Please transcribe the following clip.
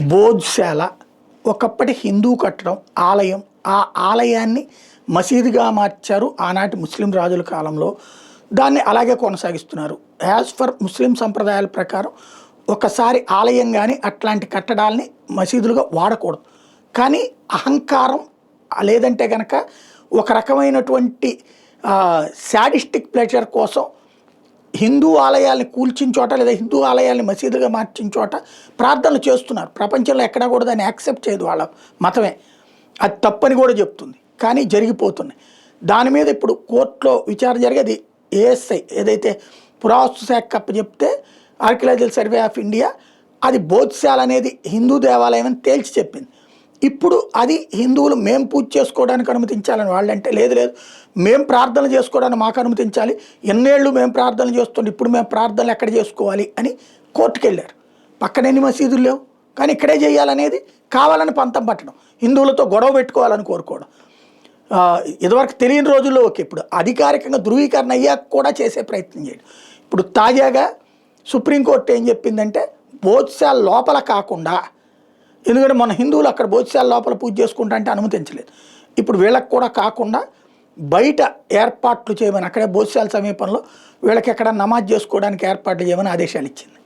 బోధ్శాల ఒకప్పటి హిందూ కట్టడం ఆలయం. ఆ ఆలయాన్ని మసీదుగా మార్చారు ఆనాటి ముస్లిం రాజుల కాలంలో. దాన్ని అలాగే కొనసాగిస్తున్నారు. యాజ్ ఫర్ ముస్లిం సంప్రదాయాల ప్రకారం ఒకసారి ఆలయం కానీ అట్లాంటి కట్టడాల్ని మసీదులుగా వాడకూడదు. కానీ అహంకారం లేదంటే కనుక ఒక రకమైనటువంటి శాడిస్టిక్ ప్లెజర్ కోసం హిందూ ఆలయాల్ని కూల్చిన చోట లేదా హిందూ ఆలయాల్ని మసీదుగా మార్చిన చోట ప్రార్థనలు చేస్తున్నారు. ప్రపంచంలో ఎక్కడా కూడా దాన్ని యాక్సెప్ట్ చేయదు వాళ్ళ మతమే. అది తప్పని కూడా చెప్తుంది. కానీ జరిగిపోతున్నాయి. దాని మీద ఇప్పుడు కోర్టులో విచారణ జరిగేది. ఏఎస్ఐ ఏదైతే పురావస్తు శాఖ చెప్తే ఆర్కియలాజికల్ సర్వే ఆఫ్ ఇండియా అది బోధ్శాల అనేది హిందూ దేవాలయం అని తేల్చి చెప్పింది. ఇప్పుడు అది హిందువులు మేము పూజ చేసుకోవడానికి అనుమతించాలని వాళ్ళంటే లేదు లేదు మేము ప్రార్థనలు చేసుకోవడానికి మాకు అనుమతించాలి, ఎన్నేళ్ళు మేము ప్రార్థనలు చేస్తుంటే ఇప్పుడు మేము ప్రార్థనలు ఎక్కడ చేసుకోవాలి అని కోర్టుకు వెళ్ళారు. పక్కన ఎన్ని మసీదులు లేవు కానీ ఇక్కడే చేయాలనేది కావాలని పంతం పట్టడం, హిందువులతో గొడవ పెట్టుకోవాలని కోరుకోవడం. ఇదివరకు తెలియని రోజుల్లో ఓకే, ఇప్పుడు అధికారికంగా ధృవీకరణ అయ్యాక కూడా చేసే ప్రయత్నం చేయడం. ఇప్పుడు తాజాగా సుప్రీంకోర్టు ఏం చెప్పిందంటే బోధ్శాల లోపల కాకుండా, ఎందుకంటే మన హిందువులు అక్కడ బోధ్శాల లోపల పూజ చేసుకుంటా అంటే అనుమతించలేదు. ఇప్పుడు వీళ్ళకి కూడా కాకుండా బయట ఏర్పాట్లు చేయమని, అక్కడే బోధ్శాల సమీపంలో వీళ్ళకి ఎక్కడ నమాజ్ చేసుకోవడానికి ఏర్పాట్లు చేయమని ఆదేశాలు ఇచ్చింది.